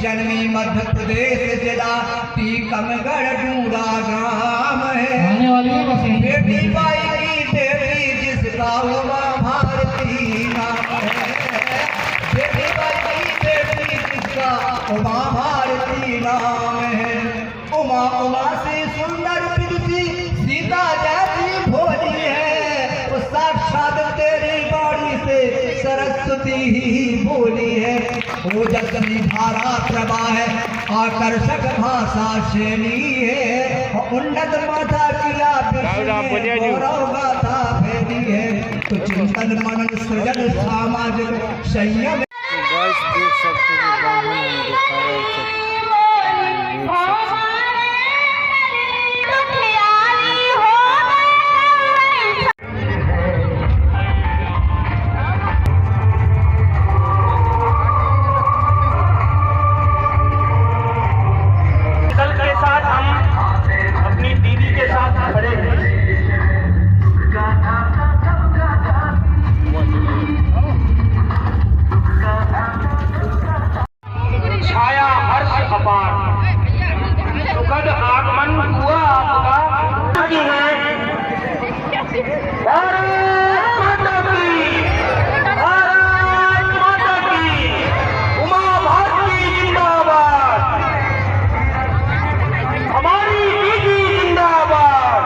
जन्मी मध्य प्रदेश जिला टीकमगढ़ डूंगा गांव है। बेटी बाई की बेटी जिसका उमा भारती नाम है। बेटी बाई की बेटी जिसका उमा भारती नाम है। उमा उमा से सुंदर बिरसी सीता जैसी भोली है। वो साक्षात तेरी बाणी से सरस्वती ही बोली है। वो जगनी धारा प्रभा है आकर्षक भाषा शैली है। उन्नत माता किला गौरव गाथा फैली है। तो चिंतन मनन सृजन सामाजिक संयम देख सकते हैं ब्राह्मण दिखा रहे सुखद आगमन हुआ आपका की है। भारत माता की उमा भारती जिंदाबाद। हमारी दीदी जिंदाबाद।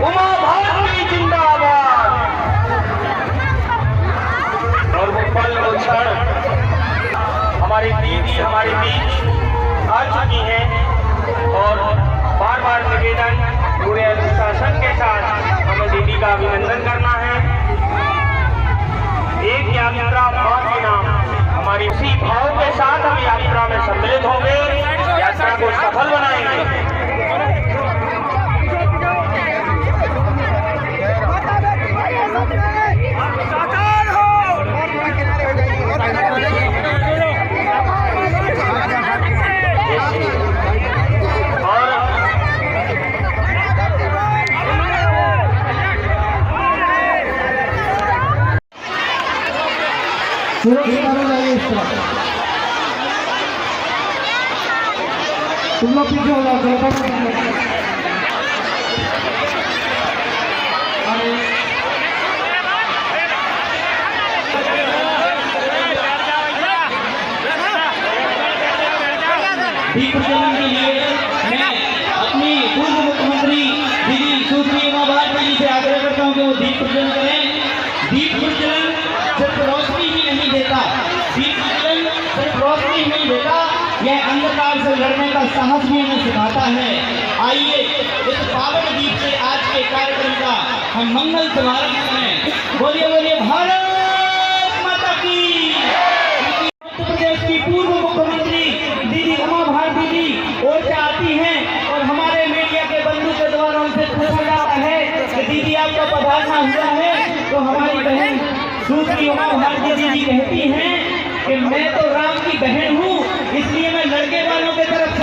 उमा भारती जिंदाबाद। और वो पल वो क्षण हमारी दीदी हमारे बीच आ चुकी है और बार बार निवेदन पूरे अनुशासन के साथ हमें दीदी का अभिनंदन करना है। एक यात्रा मां के नाम हमारी इसी भाव के साथ हम यात्रा में सम्मिलित होंगे, यात्रा को सफल बनाएंगे। तुम लोग पीछे हो जाओ। दीप प्रज्वलन के लिए मैं अपनी पूर्व मुख्यमंत्री दीदी सुश्री उमा भारती जी से आग्रह करता हूँ कि वो दीप प्रज्वलन करें। दीप प्रज्वलन सिर्फ रोशनी ही नहीं देता, दीप प्रज्वलन सिर्फ रोशनी ही नहीं देता, यह अंधकार से लड़ने का साहस भी हमें सिखाता है। आइए इस पावन दीप से आज के कार्यक्रम का हम मंगल समारंभ करें। बोलिए बोलिए भारत माता की। उत्तर प्रदेश की पूर्व मुख्यमंत्री दीदी उमा भारती जी ओर आती हैं और हमारे मीडिया के बंधु के द्वारा उनसे पूछा जाता है कि दीदी आपका पधारना हुआ है, तो हमारी बहन सुश्री उमा भारती जी कहती हैं कि मैं तो राम की बहन हूँ, इसलिए मैं लड़के वालों की तरफ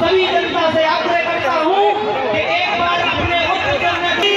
सभी जनता से आग्रह करता हूँ कि एक बार अपने उत्तर करने की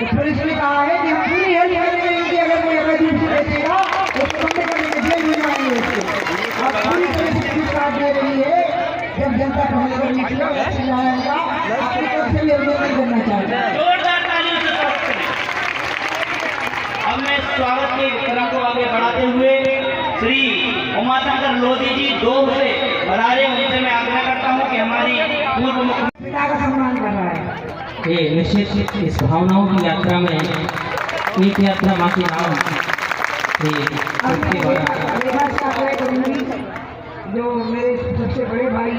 पुलिस ने कहा है कि हम पूरी हेल्प करेंगे, क्योंकि अगर कोई अगर दूसरी बेचेगा तो बंद करने के जेल में जाएंगे उसको। अब पूरी पुलिस की साथ दे रही है। जब जनता पहले कर निकला जाएगा अपनी तरफ से लेनदेन करना चाहिए। जोरदार तालियों से स्वागत करें। अब मैं स्वागत के क्रम को आगे बढ़ाते हुए श्री उमाशंकर लोधी जी दो से बधाई उनसे मैं आग्रह करता हूँ कि हमारी पूर्व मुख्यमंत्री पिता का सम्मान कर रहा है। ये निश्चित इस भावनाओं की यात्रा में एक यात्रा माँ की नाम जो मेरे सबसे बड़े भाई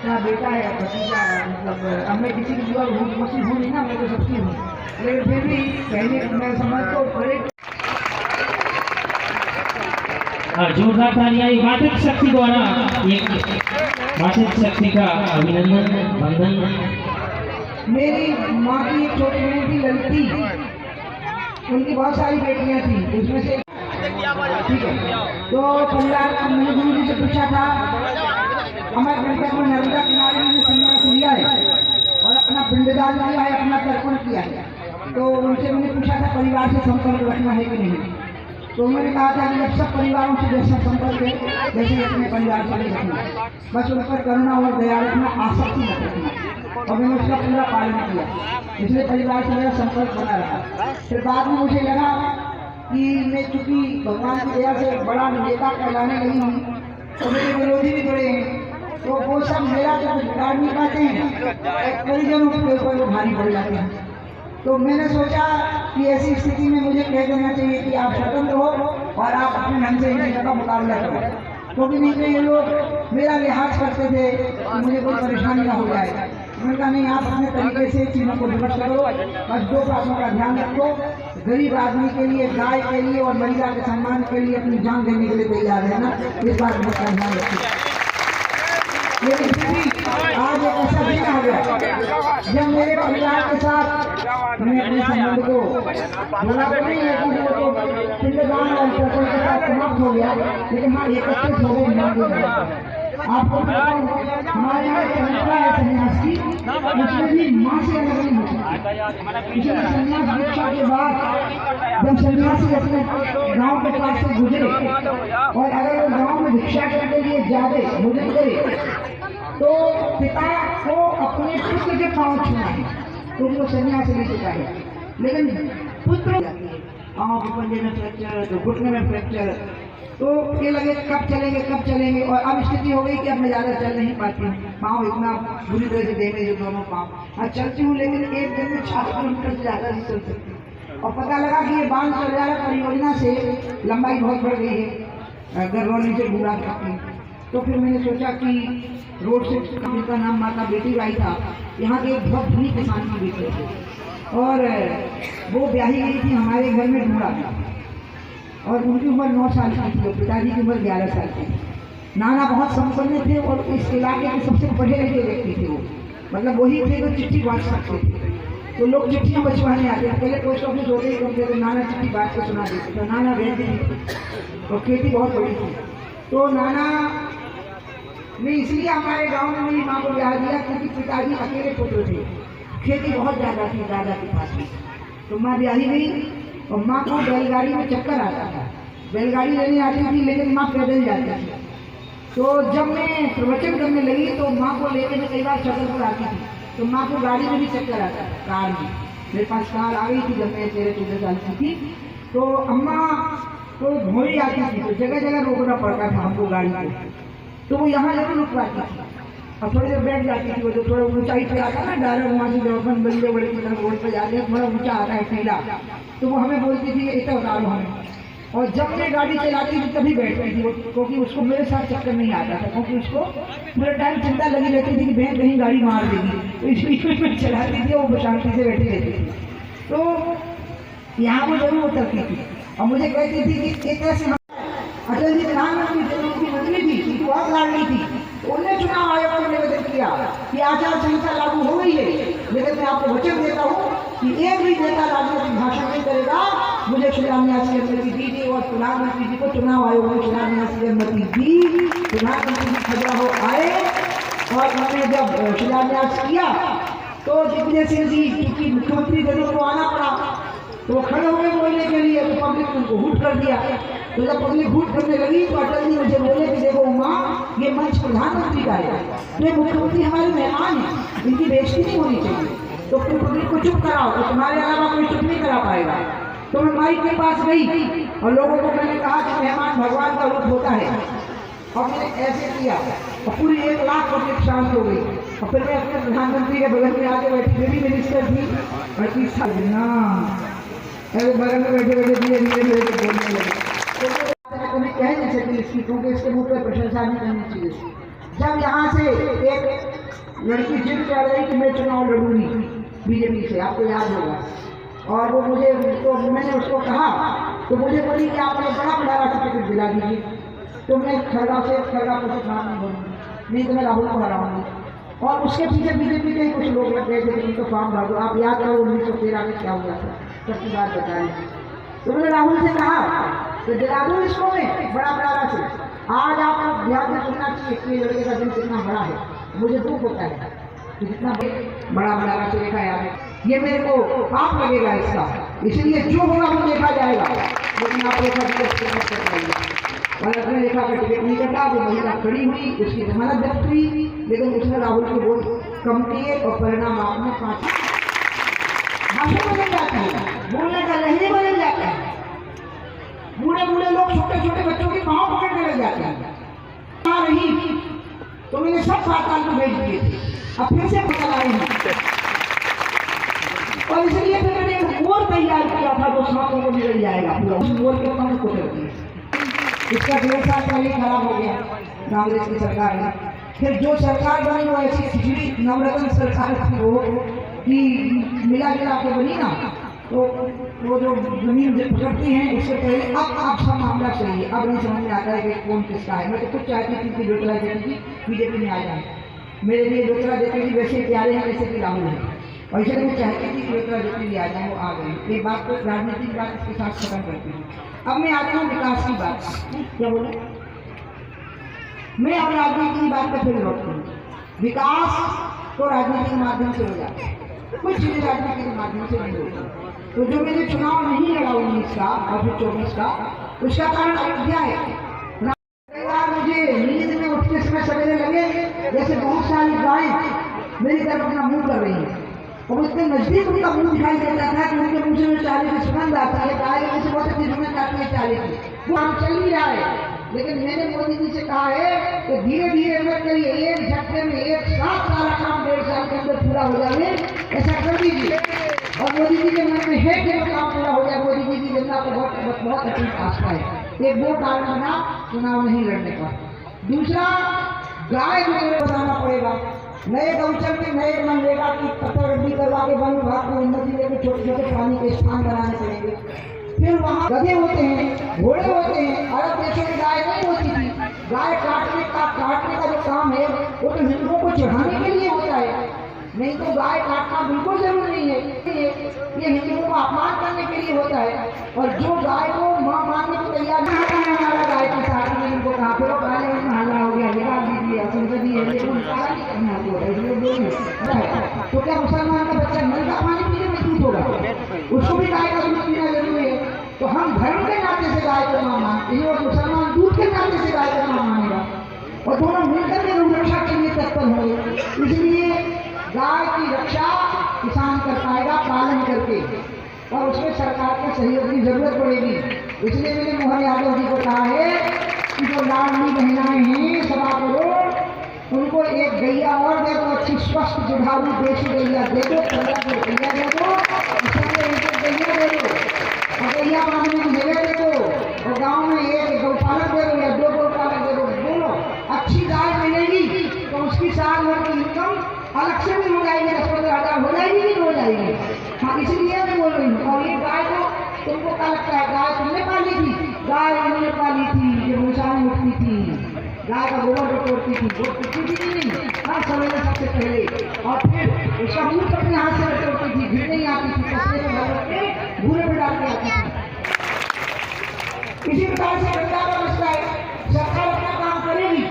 का बेटा है, भतीजा, मतलब अब मैं किसी की जुआ मसीह हूँ नहीं ना, मैं तो सबकी हूँ, लेकिन फिर भी पहले मैं समझता हूँ बड़े जोरदार तालियां एक मातृ शक्ति द्वारा, एक मातृ शक्ति का अभिनंदन वंदन। मेरी माँ की एक छोटी बहन थी ललिती, उनकी बहुत सारी बेटियां थी, उसमें से ठीक है। तो परिवार मैंने गुरु जी से पूछा था, हमारे गणपत में नर्मदा किनारे में संन्यास लिया है और अपना पिंडदान किया है, अपना तर्पण किया है। तो उनसे मैंने पूछा था परिवार से संपर्क रखना है कि नहीं। तो उन्होंने कहा था कि जब सब परिवारों से जैसा संपर्क है वैसे अपने परिवार से नहीं रखना, बस उन पर करुणा और दया रखना, आसक्ति मत रखना। और मैंने उसका पूरा पालन किया, इसलिए परिवार से मेरा संपर्क बना रहा। फिर बाद में मुझे लगा कि मैं चूँकि भगवान की दया से बड़ा नेता कहलाने लगी हूँ तो मेरे विरोधी भी बड़े हैं, तो वो सब मेरा जब बिगाड़ नहीं पाते हैं, परिजनों के ऊपर वो भारी पड़ जाते हैं। तो मैंने सोचा कि ऐसी स्थिति में मुझे कह देना चाहिए कि आप स्वतंत्र हो और आप अपने ढंग से इन चीज़ों का मुकाबला करो, क्योंकि नहीं तो ये लोग मेरा लिहाज करते थे कि मुझे कोई परेशानी ना हो जाए। मैंने कहा नहीं, आप अपने तरीके से चीज़ों को विमर्श करो, बस दो बातों का ध्यान रखो, गरीब आदमी के लिए, गाय के लिए और महिला के सम्मान के लिए अपनी जान देने के लिए तैयार है ना, इस बात का ध्यान रखिए। लेकिन आज एक ऐसा दिन आ गया जब मेरे परिवार के साथ मैंने अपने संबंध को बोला तो नहीं है कि वो तो पिंडदान और तर्पण के साथ समाप्त हो गया, लेकिन हाँ एकत्रित हो गए मान के। आपको बताऊं, हमारे यहाँ परंपरा है संन्यास की, उसमें भी माँ से अलग नहीं होती। इसलिए संन्यास दीक्षा के बाद जब सन्यासी अपने गांव के पास से गुजरे और अगर वो गांव में भिक्षा करने के लिए जाते भोजन करे तो पिता को अपने पुत्र के पाँव छूना है, तो उनको संन्यास नहीं चुका है। लेकिन पुत्र आँख पंजे में फ्रैक्चर, तो घुटने में फ्रैक्चर, तो ये लगे कब चलेंगे। और अब स्थिति हो गई कि अब मैं ज़्यादा चल नहीं पाती हूँ, पाँव इतना बुरी तरह से डैमेज है दोनों पाँव। हाँ चलती हूँ लेकिन एक दिन में 4 किलोमीटर से ज़्यादा नहीं चल सकती। और पता लगा कि ये बांध सरदार परियोजना से लंबाई बहुत बढ़ गई है, गरौली से बूढ़ा तक। तो फिर मैंने सोचा कि रोड से, जिनका नाम माता बेटी बाई था, यहाँ के एक बहुत धनी किसान की बेटी थी और वो ब्याही गई थी हमारे घर में ढूंढा था और उनकी उम्र 9 साल की थी, पिताजी की उम्र 11 साल की। नाना बहुत संपन्न थे और इस इलाके के सबसे पढ़े लिखे व्यक्ति थे वो, मतलब वही थे जो चिट्ठी बांट सकते थे। तो लोग चिट्ठियाँ बचवाने आते थे, पहले पोस्ट ऑफिस होते ही करते थे, नाना चिट्ठी बांट के सुना देते थे। नाना भेजते थे और खेती बहुत बड़ी थी। तो नाना ने इसलिए हमारे गांव में मेरी माँ को ब्याह दिया क्योंकि पिताजी अकेले पुत्र थे, खेती बहुत ज़्यादा थी दादा के पास में। तो माँ ब्याही गई और माँ को बैलगाड़ी में चक्कर आता था, बैलगाड़ी लेने आती थी लेकिन माँ पैदल जाती थी। तो जब मैं प्रवचन करने लगी तो माँ को लेकर मैं कई बार छतरपुर आती थी, तो माँ को गाड़ी में भी चक्कर आता था, कार में। मेरे पास कार आ गई थी जब मैं 13-14 साल की थी। तो अम्मा तो घोड़ी आती थी तो जगह जगह रोकना पड़ता था हमको गाड़ी को, तो वो यहाँ जरूर रुकवाती थी और थोड़ी देर बैठ जाती थी। वो जो थोड़ा ऊंचाई पे आता ना डायरेक्ट वहाँ से जौफन बल्ले बड़े की तरफ रोड पर जाते हैं, थोड़ा ऊँचा आता है टीला, तो वो हमें बोलती थी इतना उतारो हमें। और जब मैं गाड़ी चलाती थी तभी बैठती थी वो, क्योंकि उसको मेरे साथ चक्कर नहीं आता था, क्योंकि उसको पूरे टाइम चिंता लगी रहती थी कि बहन कहीं गाड़ी मार देगी, तो इसलिए मैं चलाती थी वो शांति से बैठी रहती थी। तो यहाँ वो जरूर उतरती थी और मुझे कहती थी कि एक तरह से अटल जी प्रधानमंत्री थे, उनकी मंत्री थी, उनकी बहुत लाडली थी। उन्होंने चुनाव आयोग को निवेदन किया कि आचार संहिता लागू हो गई है, लेकिन मैं आपको वचन देता हूँ कि एक भी नेता राजनीतिक भाषण नहीं करेगा, मुझे शिलान्यास की अनुमति दीजिए। और प्रधानमंत्री जी को चुनाव आयोग ने शिलान्यास की अनुमति दी, प्रधानमंत्री जी खजुराहो आए और उन्होंने जब शिलान्यास किया तो दिग्विजय सिंह जी क्योंकि मुख्यमंत्री थे उनको आना पड़ा, तो वो खड़े हो गए बोलने के लिए, तो पब्लिक ने उनको हूट कर दिया। तो जब पब्लिक हूट करने लगी तो अटल जी मुझे बोले कि देखो माँ, ये मंच प्रधानमंत्री का है, तो ये मुख्यमंत्री हमारे मेहमान हैं, इनकी बेइज्जती नहीं होनी चाहिए, तो फिर पब्लिक को चुप कराओ, तो तुम्हारे अलावा कोई चुप नहीं करा पाएगा। तो मैं माइक के पास गई और लोगों को मैंने कहा कि मेहमान भगवान का रूप होता है, और मैंने ऐसे किया और पूरी 1 लाख पब्लिक शांत हो गई। और फिर मैं अपने प्रधानमंत्री के बगल में आके बैठी, मेरी मिनिस्टर थी बगल में बैठे बैठे धीरे धीरे मेरे को बोलने लगे। तो कभी कह नहीं सकती इसकी, क्योंकि इसके मुँह पर प्रशंसा नहीं करनी चाहिए। जब यहाँ से एक लड़की जिद कर रही कि मैं चुनाव लड़ूंगी बीजेपी से, आपको याद होगा, और वो मुझे, तो मैंने उसको कहा तो मुझे बोली कि आप मुझे बड़ा टिकट दिला दीजिए। तो मैं खड़गांव से खाना नहीं बोलूँगी, नहीं तो मैं राहुल को हराऊंगी। और उसके पीछे बीजेपी के कुछ लोग लग गए थे कि इनको फॉर्म भर दो। आप याद करो 1913 में क्या हुआ था, सबकी बात बताएं। तो मैंने राहुल से कहा तो जला दो इसको में बड़ा से। आज आप ध्यान में सुनना चाहिए कि लड़के का दिल कितना बड़ा है। मुझे दुख होता है कि जितना बड़ा से देखा यार, ये मेरे को पाप लगेगा इसका, इसलिए जो होगा वो देखा जाएगा। लेकिन आप रेखा और अपने रेखा का टिकट नहीं कटा, जो महिला खड़ी हुई उसकी जमानत जब्त हुई, लेकिन उसने राहुल के वोट कम किए और परिणाम आपने 5 भाषा बदल जाता है, बोलने का लहजे बदल जाता है। बूढ़े लोग छोटे बच्चों के पाँव पकड़ने लग जाते हैं। नहीं तो मैंने सब पाताल को भेज दिए थे, अब फिर से पकड़ आए हैं। और इसलिए फिर मैंने एक मोर तैयार किया था जो सांपों को मिल जाएगा पूरा, उस मोर के पंख को कर दिया। इसका 1.5 साल पहले खराब हो गया कांग्रेस की सरकार ने। फिर जो सरकार बनी वो ऐसी खिचड़ी नवरत्न सरकार थी वो कि मिला के बनी ना, तो वो जो जमीन पकड़ती हैं उससे पहले अब सब मामला चाहिए। अब नहीं समझ में आता है कि कौन किसका है। मैं तो खुद चाहती थी कि ज्योतिरा जी बीजेपी में आ जाए। मेरे लिए ज्योतिरा जी वैसे प्यारे हैं जैसे कि राहुल है, और इसलिए मैं चाहती थी कि ज्योतिरा जी आ जाए, वो आ गई। एक बात तो राजनीतिक बात इसके साथ खत्म करती हूँ। अब मैं आती हूँ विकास की बात। क्या बोले, मैं अब राजनीति की बात पर फिर लौटती हूँ। विकास तो राजनीति के माध्यम से हो जाता है, कुछ चीजें राजनीति के माध्यम से नहीं होती। तो जो मैंने चुनाव नहीं लड़ा 19 का और फिर 24 का, उसका कारण अयोध्या है। मुझे नींद में उठते समय सवेरे लगे जैसे बहुत सारी गायें मेरी तरफ अपना मुंह कर रही हैं, और इतने नजदीक उनका मुंह दिखाई देता था कि उनके मुंह से में चाले की सुगंध आती है। गाय जैसे बहुत अच्छी सुगंध आती है चाले की, वो हम चल ही रहा है। लेकिन मैंने मोदी जी से कहा है कि धीरे धीरे मत करिए, एक झटके में एक साथ सारा काम 1.5 साल के अंदर पूरा हो जाए, ऐसा कर दीजिए। और मोदी जी के मन में है कि वो काम पूरा हो जाए। मोदी जी की जनता को बहुत अच्छी आस्था है। एक वो कारण बना चुनाव नहीं लड़ने का। दूसरा, गाय को बताना पड़ेगा। नए गौचर में नए मनरेगा की पत्थरबंदी करवा के वन विभाग को उन्नति लेकर छोटे पानी के स्थान बनाने पड़ेंगे। फिर वहाँ गधे होते हैं, घोड़े होते हैं। अरब देशों में गाय नहीं होती थी। गाय काटने का जो काम है वो तो हिंदुओं को चढ़ाने के लिए होता है, नहीं तो गाय काटना बिल्कुल जरूरी नहीं है। ये हिंदुओं को अपमान करने के लिए होता है। और जो गाय को मां मानने को तैयार नहीं होता है, हमारा गाय के साथ में इनको कहा फिर गाय में हल्ला हो गया, निकाल दीजिए, संसदीय है, लेकिन सारा नहीं करना होगा, इसलिए बोलिए। तो क्या मुसलमान का बच्चा नल का पानी पीने में दूध होगा? उसको भी गाय का दूध पीना जरूरी है। तो हम धर्म के नाते से गाय को मां मानते हैं और मुसलमान दूध के नाते से गाय को मां मानेगा, और दोनों मिलकर के रक्षा के लिए तत्पर होंगे। इसलिए गाय की रक्षा किसान कर पाएगा पालन करके, और उसमें सरकार के सहयोग की जरूरत पड़ेगी। इसलिए मैंने मोहन यादव जी को कहा है कि जो लाडली महिलाएं हैं 1.25 करोड़, उनको एक गैया और दे दो, अच्छी स्वस्थ दुधारू देशी गैया दे दो, 15 गैया दे दो, गैया दे दो, और गैया पालने की जगह दे दो, और गाँव में एक गौपालक दे दो या 2 गौपालक दे दो। बोलो, अच्छी गाय मिलेगी तो उसकी साल भर की इनकम अलग से भी हो जाएगी, 10-15 हो जाएगी कि हो जाएगी। हाँ, इसीलिए मैं बोल रही हूँ। और ये गाय को तुमको क्या लगता है, गाय तुमने पाली थी? गाय उन्होंने पाली थी, जो भूसा में उठती थी, गाय का गोबर तोड़ती थी, वो उठती थी नहीं, हर सवेरे सबसे पहले, और फिर उसका मुँह अपने हाथ से तोड़ती थी, फिर नहीं आती थी, कचरे में भर के भूरे में डाल के आती थी। इसी प्रकार से गंगा का मसला है। सरकार अपना काम करेगी,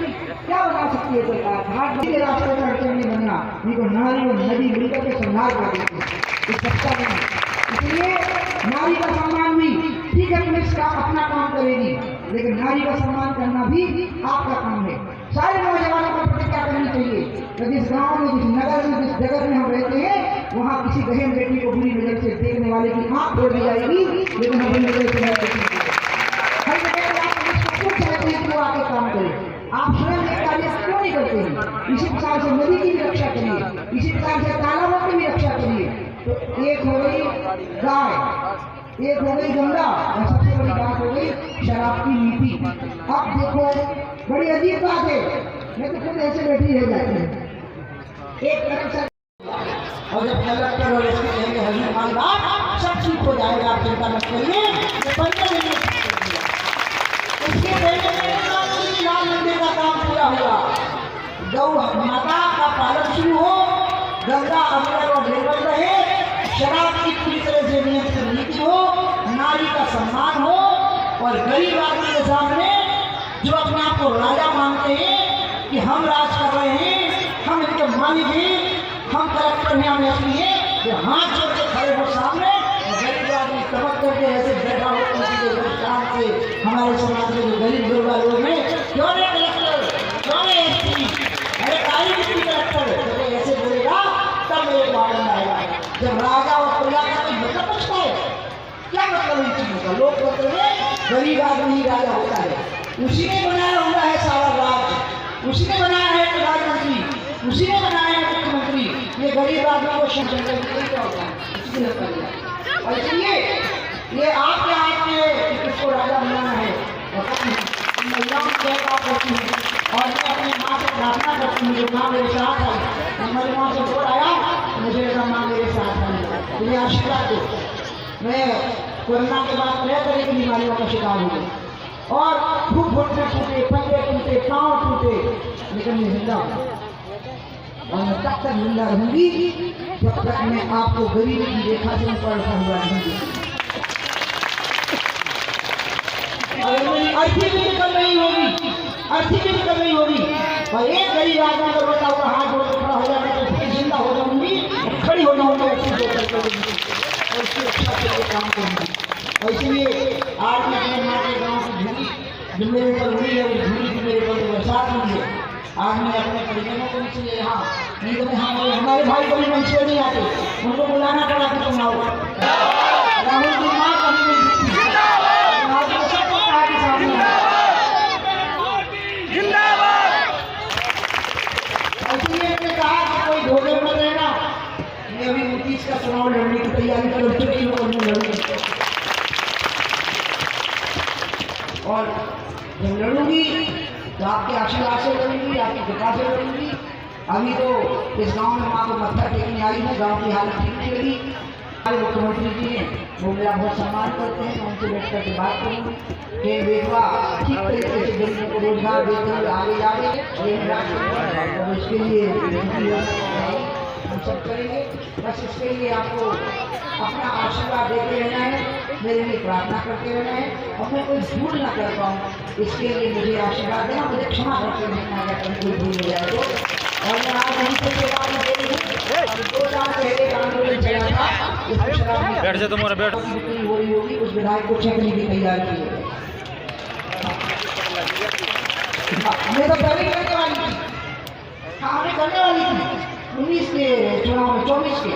क्या बना सकती है सरकार? घाट के रास्ते में अड़चन नहीं बनना, नहीं तो नारी और नदी मिलकर के संहार कर देती है। इसलिए नारी का सम्मान भी ठीक है, पुलिस का अपना काम करेगी, लेकिन नारी का सम्मान करना भी आपका काम है। सारे नौजवानों को प्रतिज्ञा करनी चाहिए कि जिस गाँव में, जिस नगर में, जिस जगह में हम रहते हैं, वहाँ किसी बहन बेटी को बुरी नजर से देखने वाले की आँख तोड़ दी जाएगी, लेकिन हम नजर से नहीं देखेंगे। हर जगह आप कुछ चाहते हैं कि वो आके काम करें, आप स्वयं एक कार्य क्यों नहीं करते हैं? इसी प्रकार से नदी की भी रक्षा करिए, इसी प्रकार से तालाबों की भी रक्षा करिए। तो एक हो गई गाय, एक हो गई गंगा, और सबसे बड़ी बात हो गई शराब की नीति। अब देखो, बड़ी अजीब बात है, मैं तो खुद ऐसे बैठी रह जाती हूँ। एक तरफ से और जब कलेक्टर और इसके कहेंगे हजूर खान बात सब ठीक हो जाएगा, आप चिंता मत करिए, ये 15 मिनट उसके पहले राम मंदिर का काम पूरा हुआ, गौ माता का पालन शुरू हो, गंगा अमृत और निर्मल रहे, शराब की पूरी तरह से नियंत्रण नीति हो, नारी का सम्मान हो, और गरीब आदमी के सामने जो अपने आप को राजा मानते हैं कि हम राज कर रहे हैं, हम इनके मालिक हैं, हम कलेक्टर हैं, हम एसपी हैं, जो हाथ जोड़ के खड़े हो सामने, गरीब आदमी तबक करके ऐसे बैठा हो शान से हमारे समाज में जो गरीब गुरबा लोग हैं, क्यों नहीं कलेक्टर, क्यों नहीं एसपी, अरे काली मिट्टी कलेक्टर, जब ऐसे बोलेगा तब मेरे को आनंद आएगा। जब राजा और प्रजा का कोई मतलब पूछता है, क्या मतलब इन चीजों का? लोकतंत्र में गरीब आदमी ही राजा होता है, उसी ने बनाया हुआ है सारा राज, उसी ने बनाया है प्रधानमंत्री, उसी ने बनाया है मुख्यमंत्री, ये गरीब आदमी को संरक्षण क्या होता है, इसकी न करिए। और इसलिए ये आपके हाथ में किसको राजा बनाना है, महिलाओं की जगह करती हूँ, और मैं अपनी माँ से प्रार्थना करती हूँ, जो माँ मेरे साथ है, हमारी माँ से बोल आया, मुझे लगा माँ मेरे साथ है, मुझे आशीर्वाद दो। मैं कोरोना के बाद तरह तरह की बीमारियों का शिकार हुआ और खूब घुटने टूटे, पंजे टूटे, पाँव टूटे, लेकिन मैं जिंदा हूँ और मैं तब तक जिंदा रहूंगी जब तक मैं आपको गरीबी की रेखा से पढ़ता हुआ रहूंगी। अगर मेरी अर्थी भी निकल रही होगी, अर्थी भी निकल रही होगी, और एक गरीब आदमी को रोता हुआ हाथ जोड़ खड़ा हो जाएगा तो फिर जिंदा हो जाऊंगी, खड़ी हो जाऊंगी और उसकी रक्षा के लिए काम करूंगी। और इसलिए आज मैं अपने माँ के गाँव की धूली जो मेरे ऊपर हुई है, उस धूली की मेरे ऊपर बरसात हुई है, आज मैं अपने परिजनों को इसलिए यहाँ नहीं तो हमारे भाई को भी मंच पे नहीं आते, उनको बुलाना पड़ा कि तुम आओ। राहुल की माँ कभी नहीं दिखती, सबको कहा कि सामने इसलिए मैंने कहा कि कोई धोखे मत रहना, मैं अभी 29 का चुनाव लड़ने की तैयारी कर चुकी हूँ और मैं लड़ूंगी, और जब लड़ूंगी तो आपके आशीर्वाद से लड़ूंगी, आपकी कृपा से लड़ूंगी। अभी तो इस गांव में माँ को मत्था टेकने आई है, गांव की हालत ठीक नहीं लगी। हमारे मुख्यमंत्री जी हैं, वो मेरा बहुत सम्मान करते हैं, मैं उनसे बैठ करके बात करूँगी कि बेटवा ठीक तरीके से गरीबों को रोजगार देते हुए आगे जा रहे हैं, और इसके लिए हम सब करेंगे। बस इसके लिए आपको अपना आशीर्वाद देते रहना है, मेरे लिए प्रार्थना करते रहना है, और मैं कोई भूल ना कर पाऊँ इसके लिए मुझे आशीर्वाद देना, मुझे क्षमा करते रहना अगर कभी कोई भूल हो जाए तो। और मैं आज हम से बात नहीं 2 साल पहले एक आंदोलन चला था, इसमें शराब बैठ जाए तुम्हारा बैठ बिक्री हो रही होगी, उस विधायक को छेकने की तैयारी की है। मैं तो पहले करने वाली थी, हाँ हमें करने वाली थी 19 के चुनाव में, 24 के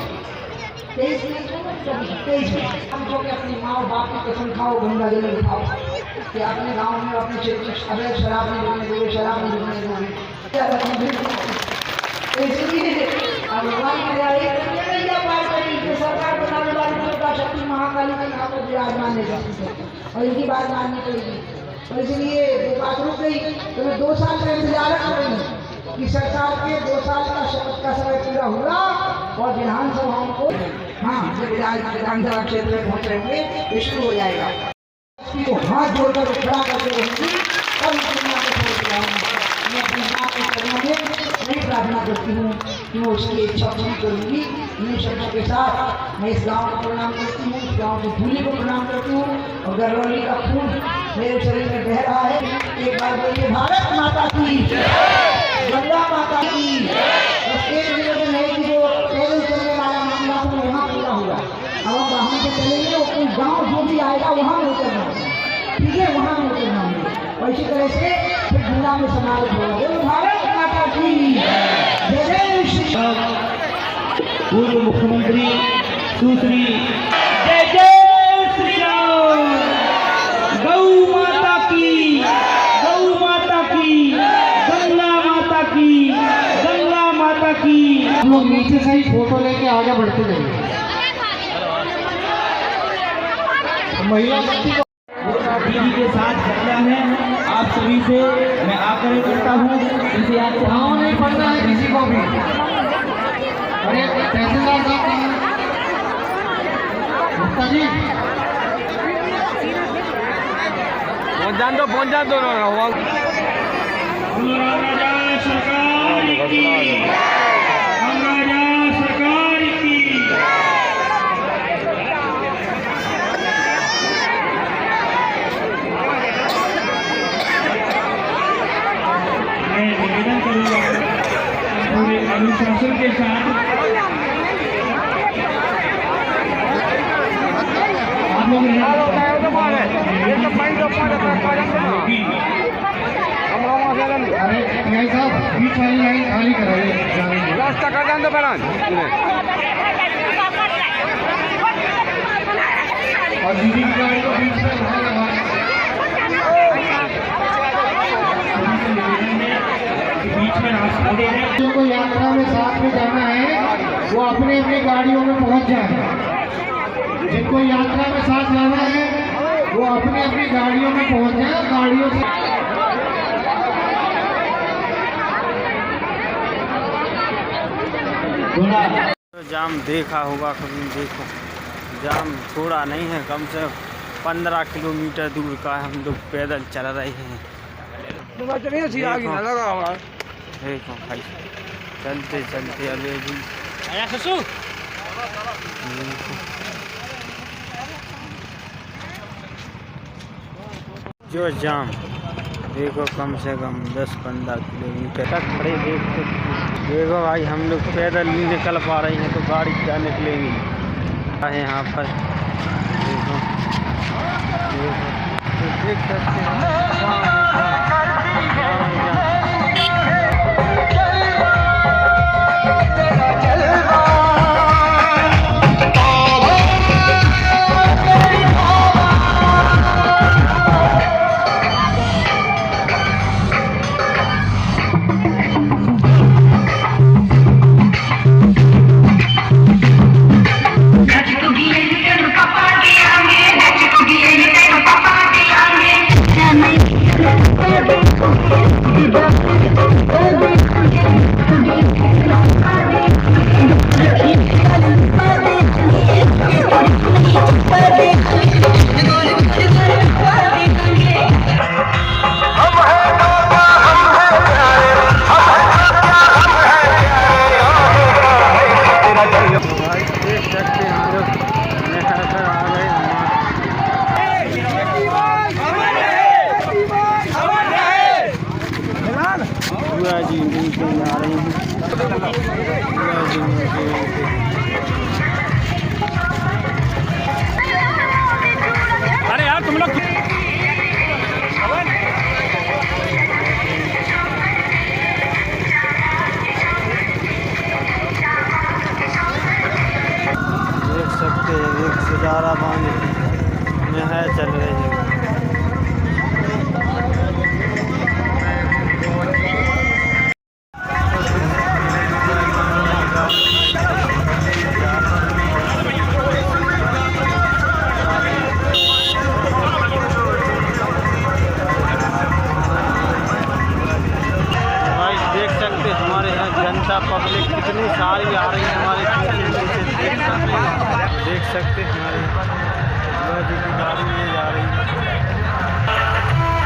23 में हम जो कि अपनी माँ और बाप की कसम खाओ, गंगा जल उठाओ कि अपने गांव में अपने क्षेत्र में अवैध शराब नहीं बिकने दोगे, शराब नहीं बिकने दोगे। तो इसलिए सरकार बनाने वाली दुर्गा शक्ति महाकाली के नाम पर विराजमान है और इनकी बात माननी पड़ेगी। तो इसलिए बात रुक गई, तो मैं 2 साल का इंतजार कर रही हूँ कि सरकार के 2 साल का शपथ का समय पूरा होगा और विधानसभाओं को जब विधानसभा क्षेत्र में पहुँच रहेंगे तो शुरू हो जाएगा। को हाथ जोड़कर खड़ा करके रहूँगी, तब मैं अपनी माँ के चरणों में मैं प्रार्थना करती हूँ कि मैं उसकी इच्छा पूरी करूँगी। इन शब्दों के साथ मैं इस गांव को प्रणाम करती हूँ, इस गांव की धूली को प्रणाम करती हूँ, और गरौली का खून मेरे शरीर में बह रहा है। एक बार बोलिए भारत माता की, गंगा माता की। बस एक निवेदन है कि जो पैदल चलने वाला मामला तो वहाँ पूरा हुआ, अब हम वाहन से चलेंगे और कोई गाँव जो भी आएगा वहाँ में उतरना होगा, ठीक है, वहाँ में उतरना होगा, और इसी तरह से फिर गंगा में समारोह होगा। भारत माता की जय, जय श्री राम। पूर्व मुख्यमंत्री सुश्री जय जय श्री राम, गौ माता की, गौ माता की, गंगा माता की, गंगा माता की। हम लोग नीचे से ही फोटो लेके आगे बढ़ते जाएंगे। महिला दीदी के साथ घटना है, आप सभी से मैं आग्रह करता हूँ, इसे आप गाँव नहीं पड़ना है किसी को भी। अरे तहसीलदार साहब गुप्ता जी, पहुँच जान दो ना। बोलो राम राजा सरकार की, राम राजा सरकार की। मैं निवेदन करूंगा पूरे अनुशासन के साथ आप लोग अरे यही साहब बीच वाली लाइन खाली कराइए रास्ता कर दो बना और दीदी की गाड़ी को बीच में उठा लगा बीच में रास्ता दे रहे हैं। जिनको यात्रा में साथ में जाना है वो अपने अपनी गाड़ियों में पहुंच जाए। जिनको यात्रा में साथ जाना है वो अपनी अपनी गाड़ियों में पहुंच जाए। गाड़ियों से जाम देखा होगा कभी, देखो जाम थोड़ा नहीं है, कम से 15 किलोमीटर दूर का हम लोग पैदल चल रहे हैं। देखो भाई चलते चलते अभी भी जो जाम देखो कम से कम 10-15 किलोमीटर तक खड़े। देखो भाई हम लोग पैदल नहीं निकल पा रहे हैं तो गाड़ी क्या निकलेगी है यहाँ पर। देखो देखो तो देख सकते हैं जी नीचे जा रही हैं। अरे यार तुम लोग देख सकते हैं एक सजारा बांध में है चल रही है। हमारे यहाँ जनता पब्लिक कितनी सारी आ रही है हमारे देख सकते हैं हमारे जी की गाड़ी में जा रही है।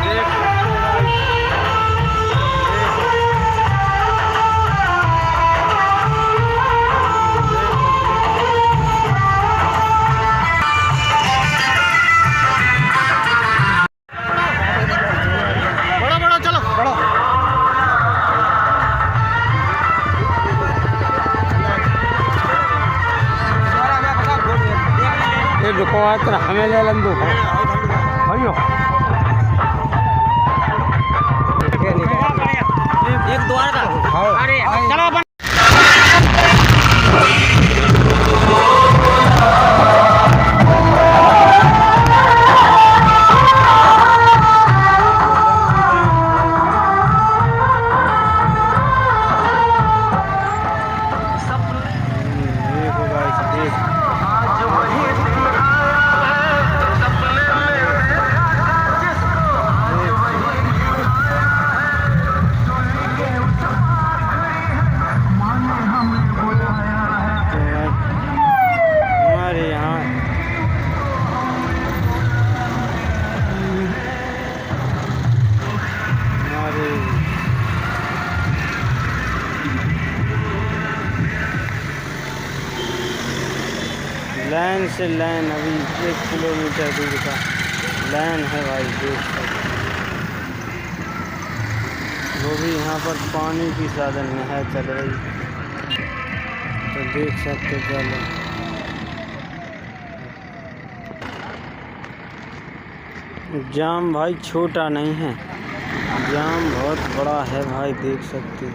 देख बड़ा चलो बड़ा रुको हमें ले लंदो भाइयों एक द्वार का चलो अपन लाइन से लाइन, अभी 1 किलोमीटर दूर का लाइन है भाई, देख सकते। वो भी यहाँ पर पानी की साधन है चल रही, तो देख सकते चलो। जाम भाई छोटा नहीं है, जाम बहुत बड़ा है भाई, देख सकते।